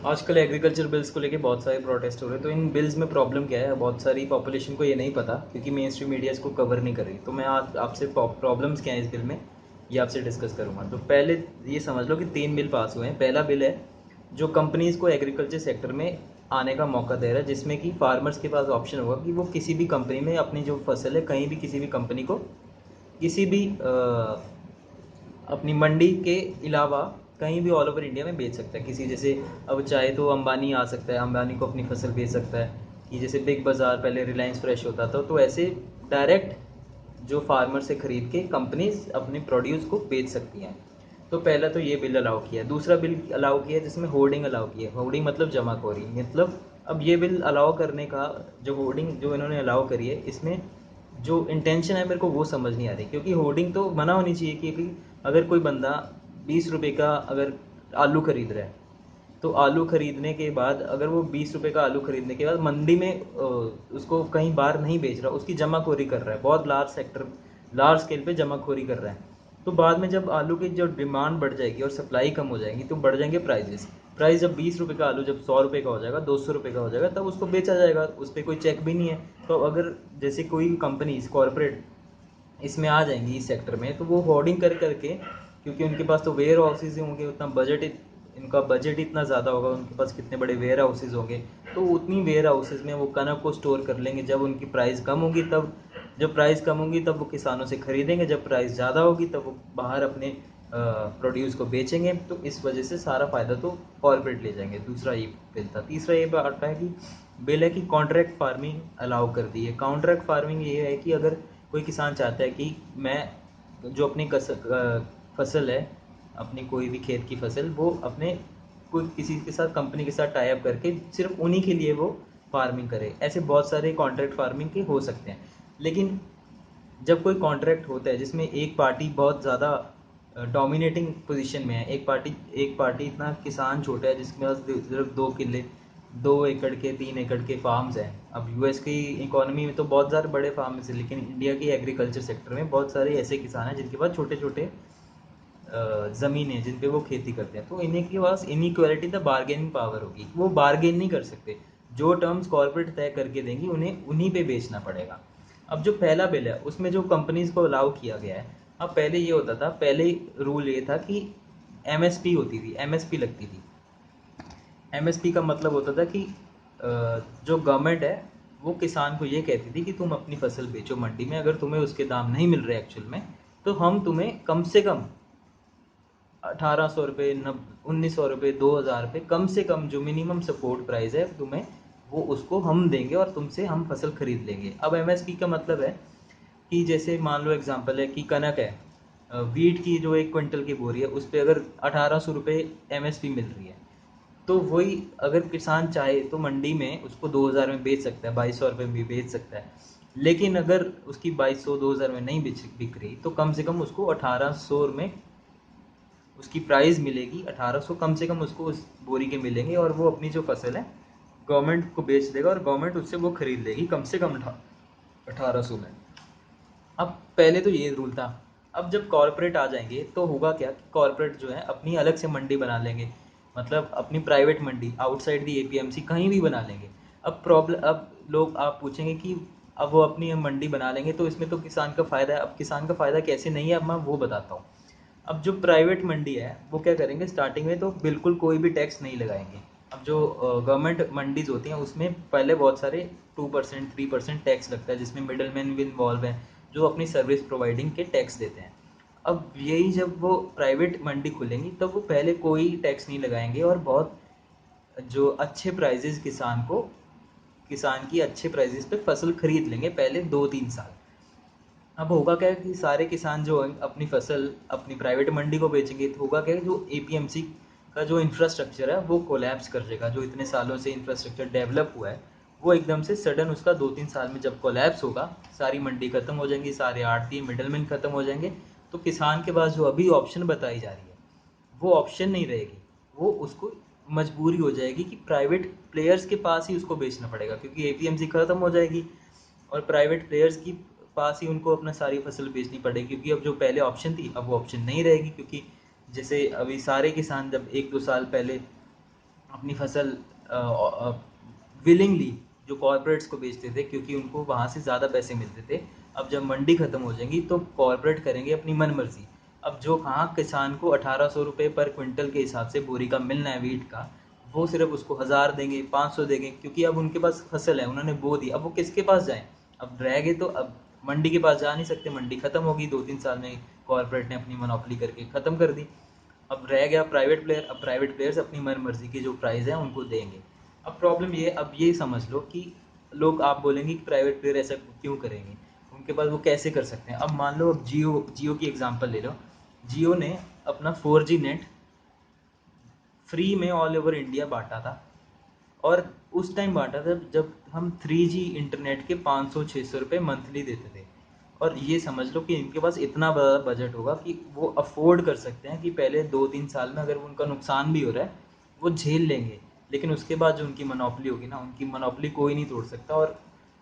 आजकल agriculture bills को लेके बहुत सारे प्रोटेस्ट हो रहे हैं। तो इन बिल्स में प्रॉब्लम क्या है, बहुत सारी पॉपुलेशन को ये नहीं पता क्योंकि मेन स्ट्रीम मीडिया इसको कवर नहीं कर रही। तो मैं आज आपसे प्रॉब्लम्स क्या है इस बिल में ये आपसे डिस्कस करूंगा। तो पहले ये समझ लो कि 3 बिल पास हुए हैं। पहला बिल है जो कंपनीज़ को एग्रीकल्चर सेक्टर में आने का मौका दे रहा है, जिसमें कि फार्मर्स के पास ऑप्शन होगा कि वो किसी भी कंपनी में अपनी जो फसल है कहीं भी किसी भी कंपनी को किसी भी अपनी मंडी के अलावा कहीं भी ऑल ओवर इंडिया में बेच सकता है। किसी जैसे अब चाहे तो अंबानी आ सकता है, अंबानी को अपनी फसल बेच सकता है। कि जैसे बिग बाज़ार पहले रिलायंस फ्रेश होता था, तो ऐसे डायरेक्ट जो फार्मर से खरीद के कंपनीज अपने प्रोड्यूस को बेच सकती हैं। तो पहला तो ये बिल अलाउ किया। दूसरा बिल अलाउ किया जिसमें होर्डिंग अलाउ किया। होर्डिंग मतलब जमाखोरी। मतलब अब ये बिल अलाउ करने का जो होर्डिंग जो इन्होंने अलाउ करी है, इसमें जो इंटेंशन है मेरे को वो समझ नहीं आ रही। क्योंकि होर्डिंग तो मना होनी चाहिए कि अगर कोई बंदा 20 रुपये का अगर आलू खरीद रहा है, तो आलू खरीदने के बाद अगर वो 20 रुपये का आलू खरीदने के बाद मंडी में उसको कहीं बाहर नहीं बेच रहा, उसकी जमाखोरी कर रहा है, बहुत लार्ज स्केल पे जमाखोरी कर रहा है, तो बाद में जब आलू की जो डिमांड बढ़ जाएगी और सप्लाई कम हो जाएगी तो बढ़ जाएंगे प्राइजेस। प्राइस जब 20 रुपये का आलू जब 100 रुपये का हो जाएगा, 200 रुपये का हो जाएगा, तब उसको बेचा जाएगा। उस पर कोई चेक भी नहीं है। तो अगर जैसे कोई कंपनी कॉरपोरेट इसमें आ जाएंगी इस सेक्टर में, तो वो होर्डिंग कर करके, क्योंकि उनके पास तो वेयर हाउसेज होंगे, उतना इनका बजट इतना ज़्यादा होगा, उनके पास कितने बड़े वेयर हाउसेज होंगे, तो उतनी वेयर हाउसेज में वो कनक को स्टोर कर लेंगे। जब उनकी प्राइस कम होगी तब जब प्राइस कम होगी तब वो किसानों से खरीदेंगे, जब प्राइस ज़्यादा होगी तब वो बाहर अपने प्रोड्यूस को बेचेंगे। तो इस वजह से सारा फ़ायदा तो कॉर्पोरेट ले जाएंगे। दूसरा ये बिल था। तीसरा ये आता है कि बिल है कि कॉन्ट्रैक्ट फार्मिंग अलाउ कर दी है। कॉन्ट्रैक्ट फार्मिंग ये है कि अगर कोई किसान चाहता है कि मैं जो अपनी फसल है, अपनी कोई भी खेत की फसल, वो अपने कोई किसी के साथ कंपनी के साथ टाई अप करके सिर्फ उन्हीं के लिए वो फार्मिंग करे। ऐसे बहुत सारे कॉन्ट्रैक्ट फार्मिंग के हो सकते हैं। लेकिन जब कोई कॉन्ट्रैक्ट होता है जिसमें एक पार्टी बहुत ज़्यादा डोमिनेटिंग पोजीशन में है, एक पार्टी इतना किसान छोटा है जिसके पास सिर्फ 2 किले 2 एकड़ के 3 एकड़ के फार्म्स हैं। अब यूएस की इकोनॉमी में तो बहुत ज़्यादा बड़े फार्म्स हैं, लेकिन इंडिया की एग्रीकल्चर सेक्टर में बहुत सारे ऐसे किसान हैं जिनके पास छोटे छोटे ज़मीन है जिन पे वो खेती करते हैं। तो इन्हीं के पास इनइक्वालिटी द बार्गेनिंग पावर होगी, वो बार्गेन नहीं कर सकते। जो टर्म्स कॉर्पोरेट तय करके देंगी उन्हें उन्हीं पे बेचना पड़ेगा। अब जो पहला बिल है उसमें जो कंपनीज को अलाउ किया गया है, अब पहले ये होता था, पहले रूल ये था कि एमएसपी होती थी, एमएसपी लगती थी। एमएसपी का मतलब होता था कि जो गवर्नमेंट है वो किसान को ये कहती थी कि तुम अपनी फसल बेचो मंडी में, अगर तुम्हें उसके दाम नहीं मिल रहे एक्चुअल में, तो हम तुम्हें कम से कम 1800 रुपये 1900 रुपये 2000 रुपये कम से कम जो मिनिमम सपोर्ट प्राइस है तुम्हें, वो उसको हम देंगे और तुमसे हम फसल खरीद लेंगे। अब एमएसपी का मतलब है कि जैसे मान लो एग्जांपल है कि कनक है, वीट की जो 1 क्विंटल की बोरी है उस पर अगर 1800 रुपये एमएसपी मिल रही है, तो वही अगर किसान चाहे तो मंडी में उसको 2000 में बेच सकता है, 2200 रुपये में भी बेच सकता है। लेकिन अगर उसकी 2200 2000 में नहीं बिक रही, तो कम से कम उसको 1800 में उसकी प्राइस मिलेगी। 1800 कम से कम उसको उस बोरी के मिलेंगे और वो अपनी जो फसल है गवर्नमेंट को बेच देगा और गवर्नमेंट उससे वो खरीद लेगी कम से कम 1800 में। अब पहले तो ये रूल था। अब जब कॉरपोरेट आ जाएंगे तो होगा क्या कि कॉरपोरेट जो है अपनी अलग से मंडी बना लेंगे, मतलब अपनी private Mandi outside the APMC कहीं भी बना लेंगे। अब लोग आप पूछेंगे कि अब वो अपनी मंडी बना लेंगे तो इसमें तो किसान का फ़ायदा है। अब किसान का फ़ायदा कैसे नहीं है, अब मैं वो बताता हूँ। अब जो प्राइवेट मंडी है वो क्या करेंगे, स्टार्टिंग में तो बिल्कुल कोई भी टैक्स नहीं लगाएंगे। अब जो गवर्नमेंट मंडीज होती हैं उसमें पहले बहुत सारे 2% 3% टैक्स लगता है, जिसमें मिडल मैन भी इन्वॉल्व है जो अपनी सर्विस प्रोवाइडिंग के टैक्स देते हैं। अब यही जब वो प्राइवेट मंडी खुलेंगी तब वो पहले कोई टैक्स नहीं लगाएंगे और बहुत जो अच्छे प्राइजेस किसान की अच्छे प्राइजेस पे फसल खरीद लेंगे पहले 2 3 साल। अब होगा क्या कि सारे किसान जो हैं अपनी फसल अपनी प्राइवेट मंडी को बेचेंगे, तो होगा क्या कि जो एपीएमसी का जो इंफ्रास्ट्रक्चर है वो कोलैप्स कर जाएगा। जो इतने सालों से इंफ्रास्ट्रक्चर डेवलप हुआ है वो एकदम से सडन उसका 2 3 साल में जब कोलैप्स होगा, सारी मंडी खत्म हो जाएंगी, सारे आड़ती मिडलमैन खत्म हो जाएंगे। तो किसान के पास जो अभी ऑप्शन बताई जा रही है वो ऑप्शन नहीं रहेगी। वो उसको मजबूरी हो जाएगी कि प्राइवेट प्लेयर्स के पास ही उसको बेचना पड़ेगा, क्योंकि एपीएमसी खत्म हो जाएगी और प्राइवेट प्लेयर्स की पास ही उनको अपना सारी फसल बेचनी पड़ेगी। क्योंकि अब जो पहले ऑप्शन थी अब वो ऑप्शन नहीं रहेगी, क्योंकि जैसे अभी सारे किसान जब 1 2 साल पहले अपनी फसल विलिंगली जो कॉरपोरेट्स को बेचते थे, क्योंकि उनको वहाँ से ज़्यादा पैसे मिलते थे। अब जब मंडी ख़त्म हो जाएंगी तो कॉरपोरेट करेंगे अपनी मनमर्जी। अब जो कहाँ किसान को 1800 रुपये पर क्विंटल के हिसाब से बोरी का मिलना है वीट का, वो सिर्फ उसको 1000 देंगे, 500 देंगे, क्योंकि अब उनके पास फसल है, उन्होंने बो दी। अब वो किसके पास जाएं? अब रह गए तो अब मंडी के पास जा नहीं सकते, मंडी खत्म होगी 2-3 साल में, कॉरपोरेट ने अपनी मोनोपोली करके ख़त्म कर दी। अब रह गया प्राइवेट प्लेयर। अब प्राइवेट प्लेयर्स अपनी मन मर्जी की जो प्राइस है उनको देंगे। अब प्रॉब्लम ये, अब ये समझ लो कि लोग, आप बोलेंगे कि प्राइवेट प्लेयर ऐसा क्यों करेंगे, उनके पास वो कैसे कर सकते हैं। अब मान लो, अब जियो जियो की एग्जांपल ले लो। जियो ने अपना 4G नेट फ्री में ऑल ओवर इंडिया बांटा था, और उस टाइम बांटा था जब हम 3G इंटरनेट के 500-600 रुपये मंथली देते थे। और ये समझ लो कि इनके पास इतना बड़ा बजट होगा कि वो अफोर्ड कर सकते हैं कि पहले 2-3 साल में अगर उनका नुकसान भी हो रहा है वो झेल लेंगे, लेकिन उसके बाद जो उनकी मोनोपोली होगी ना, उनकी मोनोपोली कोई नहीं तोड़ सकता, और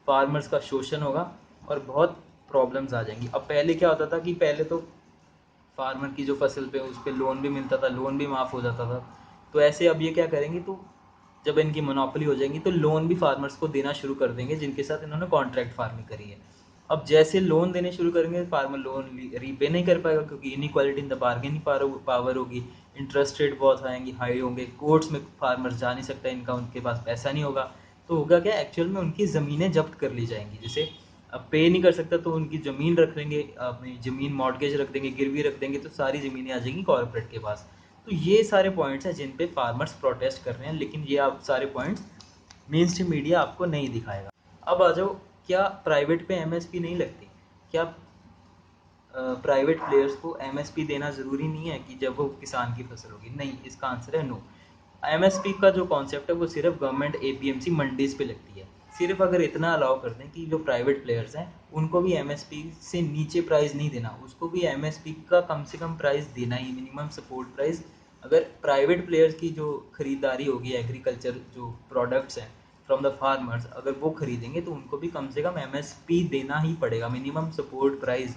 फार्मर्स का शोषण होगा और बहुत प्रॉब्लम्स आ जाएंगी। अब पहले क्या होता था कि पहले तो फार्मर की जो फसल पे उस पर लोन भी मिलता था, लोन भी माफ़ हो जाता था। तो ऐसे अब ये क्या करेंगे, तो जब इनकी मोनोपोली हो जाएगी तो लोन भी फार्मर्स को देना शुरू कर देंगे जिनके साथ इन्होंने कॉन्ट्रैक्ट फार्मिंग करी है। अब जैसे लोन देने शुरू करेंगे, फार्मर लोन रीपे नहीं कर पाएगा, क्योंकि inequality in the bargaining power होगी, इंटरेस्ट रेट बहुत आएंगी, हाई होंगे, कोर्ट्स में फार्मर जा नहीं सकता, इनका उनके पास पैसा नहीं होगा। तो होगा क्या, एक्चुअल में उनकी ज़मीनें जब्त कर ली जाएंगी। जैसे अब पे नहीं कर सकता तो उनकी ज़मीन रख लेंगे, अपनी ज़मीन मॉर्गेज रख देंगे, गिरवी रख देंगे, तो सारी ज़मीनें आ जाएंगी कॉर्पोरेट के पास। तो ये सारे पॉइंट्स हैं जिन पे फार्मर्स प्रोटेस्ट कर रहे हैं, लेकिन ये आप सारे पॉइंट्स मेन स्ट्रीम मीडिया आपको नहीं दिखाएगा। अब आ जाओ, क्या प्राइवेट पे एमएसपी नहीं लगती? क्या प्राइवेट प्लेयर्स को एमएसपी देना ज़रूरी नहीं है कि जब वो किसान की फसल होगी? नहीं, इसका आंसर है नो। एमएसपी का जो कॉन्सेप्ट है वो सिर्फ गवर्नमेंट एपीएमसी मंडीज पे लगती है। सिर्फ अगर इतना अलाउ कर दें कि जो प्राइवेट प्लेयर्स हैं उनको भी एमएसपी से नीचे प्राइस नहीं देना, उसको भी एमएसपी का कम से कम प्राइस देना ही, मिनिमम सपोर्ट प्राइस। अगर प्राइवेट प्लेयर्स की जो खरीदारी होगी एग्रीकल्चर जो प्रोडक्ट्स हैं फ्रॉम द फार्मर्स, अगर वो खरीदेंगे तो उनको भी कम से कम एमएसपी देना ही पड़ेगा, मिनिमम सपोर्ट प्राइस।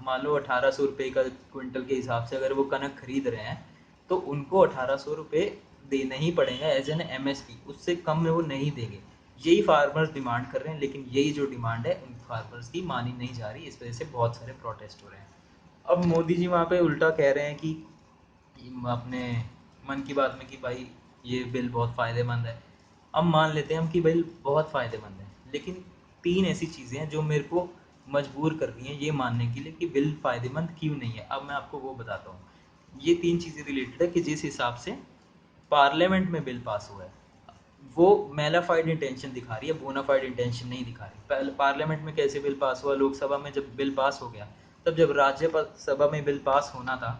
मान लो 1800 रुपये का क्विंटल के हिसाब से अगर वो कनक खरीद रहे हैं, तो उनको 1800 रुपये देना ही पड़ेगा एज एन एमएसपी, उससे कम में वो नहीं देंगे। यही फार्मर्स डिमांड कर रहे हैं, लेकिन यही जो डिमांड है उन फार्मर्स की मानी नहीं जा रही, इस वजह से बहुत सारे प्रोटेस्ट हो रहे हैं। अब मोदी जी वहाँ पे उल्टा कह रहे हैं कि अपने मन की बात में कि भाई ये बिल बहुत फ़ायदेमंद है। अब मान लेते हैं हम कि बिल बहुत फ़ायदेमंद है, लेकिन 3 ऐसी चीज़ें हैं जो मेरे को मजबूर कर रही हैं ये मानने के लिए कि बिल फ़ायदेमंद क्यों नहीं है। अब मैं आपको वो बताता हूँ। ये 3 चीज़ें रिलेटेड है कि जिस हिसाब से पार्लियामेंट में बिल पास हुआ है, वो मेलाफाइड इंटेंशन दिखा रही है, बोनाफाइड इंटेंशन नहीं दिखा रही। पहले पार्लियामेंट में कैसे बिल पास हुआ, लोकसभा में जब बिल पास हो गया, तब जब राज्यसभा में बिल पास होना था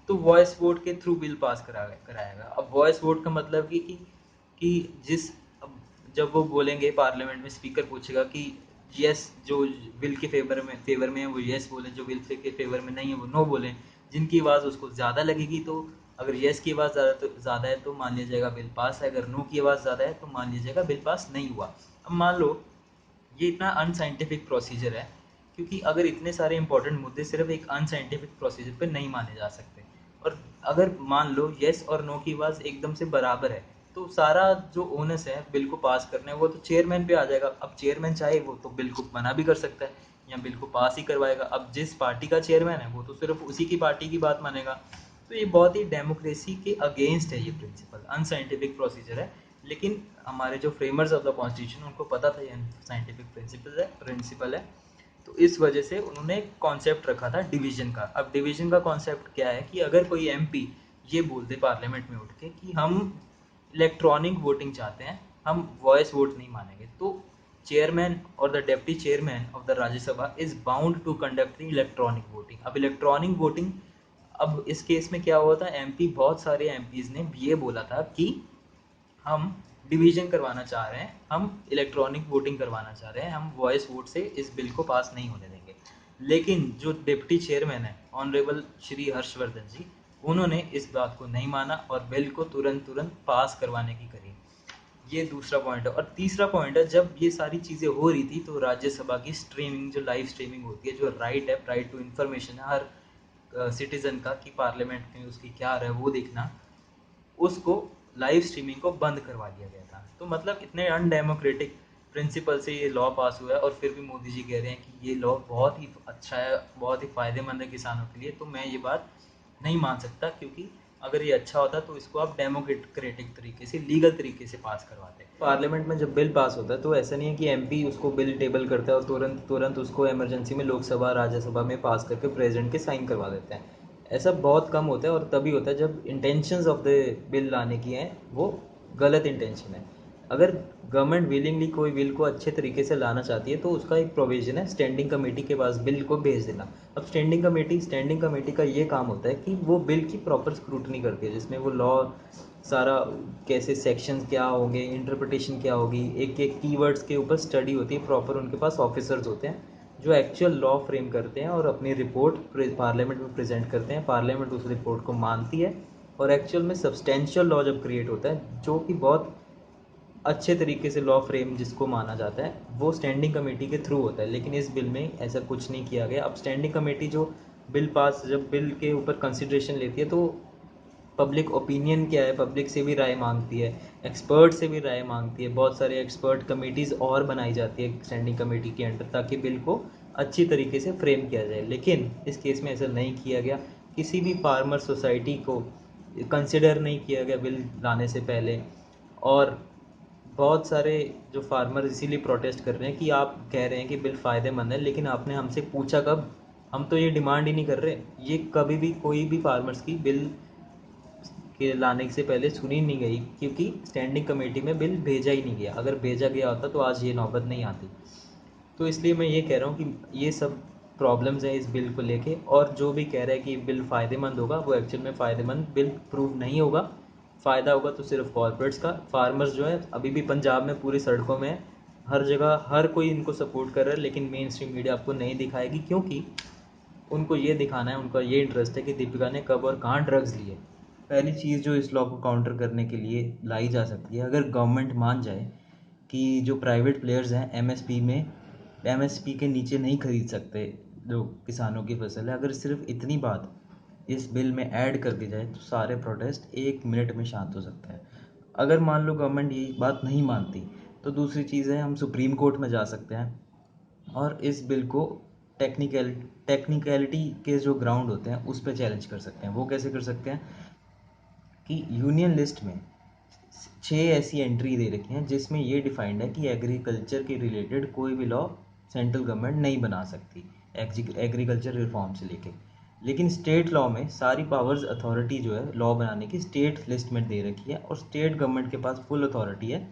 तो वॉइस वोट के थ्रू बिल पास कराया गया। अब वॉइस वोट का मतलब कि जिस, अब जब वो बोलेंगे पार्लियामेंट में, स्पीकर पूछेगा कि यस, जो बिल के फेवर में है वो यस बोले, जो बिल के फेवर में नहीं है वो नो बोले। जिनकी आवाज़ उसको ज़्यादा लगेगी, तो अगर यस की आवाज़ ज़्यादा है तो मान लिया जाएगा बिल पास है, अगर नो की आवाज़ ज़्यादा है तो मान लिया जाएगा बिल पास नहीं हुआ। अब मान लो ये इतना अनसाइंटिफिक प्रोसीजर है, क्योंकि अगर इतने सारे इंपॉर्टेंट मुद्दे सिर्फ एक अनसाइंटिफिक प्रोसीजर पे नहीं माने जा सकते, और अगर मान लो येस और नो की आवाज़ एकदम से बराबर है, तो सारा जो ओनस है बिल को पास करने वो तो चेयरमैन पे आ जाएगा। अब चेयरमैन चाहे वो तो बिल को मना भी कर सकता है या बिल को पास ही करवाएगा। अब जिस पार्टी का चेयरमैन है वो तो सिर्फ उसी की पार्टी की बात मानेगा। तो ये बहुत ही डेमोक्रेसी के अगेंस्ट है, ये प्रिंसिपल अनसाइंटिफिक प्रोसीजर है। लेकिन हमारे जो फ्रेमर्स ऑफ द कॉन्स्टिट्यूशन उनको पता था ये साइंटिफिक प्रिंसिपल है, तो इस वजह से उन्होंने एक कॉन्सेप्ट रखा था डिवीजन का। अब डिवीजन का कॉन्सेप्ट क्या है कि अगर कोई एमपी ये बोलते पार्लियामेंट में उठ के कि हम इलेक्ट्रॉनिक वोटिंग चाहते हैं, हम वॉइस वोट नहीं मानेंगे, तो चेयरमैन और the deputy chairman of the Rajya Sabha is bound to conduct the electronic voting. अब इलेक्ट्रॉनिक वोटिंग, अब इस केस में क्या हुआ था, एमपी, बहुत सारे एमपीज ने ये बोला था कि हम डिवीजन करवाना चाह रहे हैं, हम इलेक्ट्रॉनिक वोटिंग करवाना चाह रहे हैं, हम वॉइस वोट से इस बिल को पास नहीं होने देंगे। लेकिन जो डिप्टी चेयरमैन है ऑनरेबल श्री हर्षवर्धन जी, उन्होंने इस बात को नहीं माना और बिल को तुरंत तुरंत पास करवाने की करी। ये दूसरा पॉइंट है। और तीसरा पॉइंट है, जब ये सारी चीज़ें हो रही थी तो राज्यसभा की स्ट्रीमिंग, जो लाइव स्ट्रीमिंग होती है, जो राइट है, राइट टू इन्फॉर्मेशन है हर सिटीजन का कि पार्लियामेंट में उसकी क्या रहा है वो देखना, उसको लाइव स्ट्रीमिंग को बंद करवा दिया गया था। तो मतलब इतने अनडेमोक्रेटिक प्रिंसिपल से ये लॉ पास हुआ है और फिर भी मोदी जी कह रहे हैं कि ये लॉ बहुत ही अच्छा है, बहुत ही फ़ायदेमंद है किसानों के लिए। तो मैं ये बात नहीं मान सकता, क्योंकि अगर ये अच्छा होता तो इसको आप डेमोक्रेटिक तरीके से, लीगल तरीके से पास करवाते। पार्लियामेंट में जब बिल पास होता है तो ऐसा नहीं है कि एमपी उसको बिल टेबल करता है और तुरंत तुरंत उसको इमरजेंसी में लोकसभा राज्यसभा में पास करके प्रेसिडेंट के साइन करवा देते हैं। ऐसा बहुत कम होता है और तभी होता है जब इंटेंशंस ऑफ द बिल लाने की हैं वो गलत इंटेंशन है। अगर गवर्नमेंट विलिंगली कोई बिल को अच्छे तरीके से लाना चाहती है तो उसका एक प्रोविजन है स्टैंडिंग कमेटी के पास बिल को भेज देना। अब स्टैंडिंग कमेटी का ये काम होता है कि वो बिल की प्रॉपर स्क्रूटनी करती है, जिसमें वो लॉ सारा कैसे सेक्शंस क्या होंगे, इंटरप्रिटेशन क्या होगी, एक एक कीवर्ड्स के ऊपर स्टडी होती है प्रॉपर। उनके पास ऑफिसर्स होते हैं जो एक्चुअल लॉ फ्रेम करते हैं और अपनी रिपोर्ट पार्लियामेंट में प्रेजेंट करते हैं। पार्लियामेंट उस रिपोर्ट को मानती है और एक्चुअल में सब्सटेंशियल लॉ जब क्रिएट होता है, जो कि बहुत अच्छे तरीके से लॉ फ्रेम जिसको माना जाता है, वो स्टैंडिंग कमेटी के थ्रू होता है। लेकिन इस बिल में ऐसा कुछ नहीं किया गया। अब स्टैंडिंग कमेटी जो जब बिल के ऊपर कंसिड्रेशन लेती है तो पब्लिक ओपिनियन क्या है, पब्लिक से भी राय मांगती है, एक्सपर्ट से भी राय मांगती है। बहुत सारे एक्सपर्ट कमेटीज़ और बनाई जाती है स्टैंडिंग कमेटी के अंडर, ताकि बिल को अच्छी तरीके से फ्रेम किया जाए। लेकिन इस केस में ऐसा नहीं किया गया। किसी भी फार्मर सोसाइटी को कंसिडर नहीं किया गया बिल लाने से पहले। और बहुत सारे जो फार्मर इसीलिए प्रोटेस्ट कर रहे हैं कि आप कह रहे हैं कि बिल फ़ायदेमंद है, लेकिन आपने हमसे पूछा कब? हम तो ये डिमांड ही नहीं कर रहे। ये कभी भी कोई भी फार्मर्स की बिल के लाने से पहले सुनी नहीं गई, क्योंकि स्टैंडिंग कमेटी में बिल भेजा ही नहीं गया। अगर भेजा गया होता तो आज ये नौबत नहीं आती। तो इसलिए मैं ये कह रहा हूँ कि ये सब प्रॉब्लम्स हैं इस बिल को लेके। और जो भी कह रहा है कि बिल फ़ायदेमंद होगा, वो एक्चुअल में फ़ायदेमंद बिल प्रूव नहीं होगा। फ़ायदा होगा तो सिर्फ कॉर्पोरेट्स का। फार्मर्स जो है अभी भी पंजाब में पूरी सड़कों में है, हर जगह हर कोई इनको सपोर्ट कर रहा है, लेकिन मेन स्ट्रीम मीडिया आपको नहीं दिखाएगी, क्योंकि उनको ये दिखाना है, उनका ये इंटरेस्ट है कि दीपिका ने कब और कहाँ ड्रग्स लिए। पहली चीज़ जो इस लॉ को काउंटर करने के लिए लाई जा सकती है, अगर गवर्नमेंट मान जाए कि जो प्राइवेट प्लेयर्स हैं एमएसपी के नीचे नहीं खरीद सकते जो किसानों की फसल है, अगर सिर्फ इतनी बात इस बिल में ऐड कर दी जाए तो सारे प्रोटेस्ट 1 मिनट में शांत हो सकता है। अगर मान लो गवर्नमेंट ये बात नहीं मानती तो दूसरी चीज़ है, हम सुप्रीम कोर्ट में जा सकते हैं और इस बिल को टेक्निकलिटी के जो ग्राउंड होते हैं उस पर चैलेंज कर सकते हैं। वो कैसे कर सकते हैं कि यूनियन लिस्ट में 6 ऐसी एंट्री दे रखी हैं जिसमें ये डिफाइंड है कि एग्रीकल्चर के रिलेटेड कोई भी लॉ सेंट्रल गवर्नमेंट नहीं बना सकती एग्रीकल्चर रिफॉर्म से लेके। लेकिन स्टेट लॉ में सारी पावर्स अथॉरिटी जो है लॉ बनाने की स्टेट लिस्ट में दे रखी है और स्टेट गवर्नमेंट के पास फुल अथॉरिटी है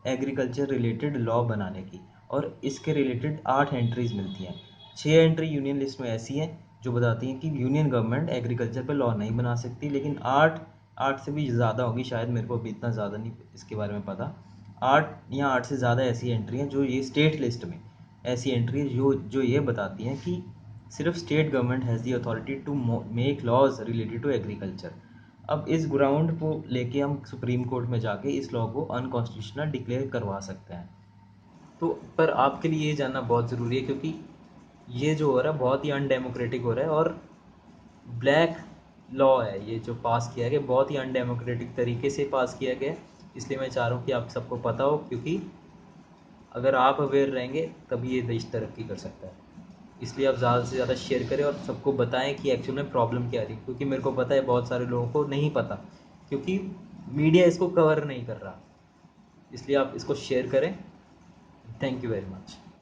एग्रीकल्चर रिलेटेड लॉ बनाने की। और इसके रिलेटेड 8 एंट्रीज मिलती हैं। 6 एंट्री यूनियन लिस्ट में ऐसी हैं जो बताती हैं कि यूनियन गवर्नमेंट एग्रीकल्चर पर लॉ नहीं बना सकती, लेकिन 8 से भी ज़्यादा होगी शायद, मेरे को अभी इतना ज़्यादा नहीं इसके बारे में पता। 8 से ज़्यादा ऐसी एंट्री हैं जो ये स्टेट लिस्ट में ऐसी एंट्री है जो ये बताती हैं कि सिर्फ state government has the authority to make laws related to agriculture. अब इस ग्राउंड को लेके हम सुप्रीम कोर्ट में जाके इस लॉ को अनकॉन्स्टिट्यूशनल डिक्लेयर करवा सकते हैं। तो पर आपके लिए ये जानना बहुत ज़रूरी है, क्योंकि ये जो हो रहा है बहुत ही अनडेमोक्रेटिक हो रहा है और ब्लैक लॉ है। ये जो पास किया गया बहुत ही अनडेमोक्रेटिक तरीके से पास किया गया। इसलिए मैं चाह रहा हूँ कि आप सबको पता हो, क्योंकि अगर आप अवेयर रहेंगे तभी ये देश तरक्की कर सकता है। इसलिए आप ज़्यादा से ज़्यादा शेयर करें और सबको बताएं कि एक्चुअल में प्रॉब्लम क्या आ रही है, क्योंकि मेरे को पता है बहुत सारे लोगों को नहीं पता, क्योंकि मीडिया इसको कवर नहीं कर रहा। इसलिए आप इसको शेयर करें। Thank you very much.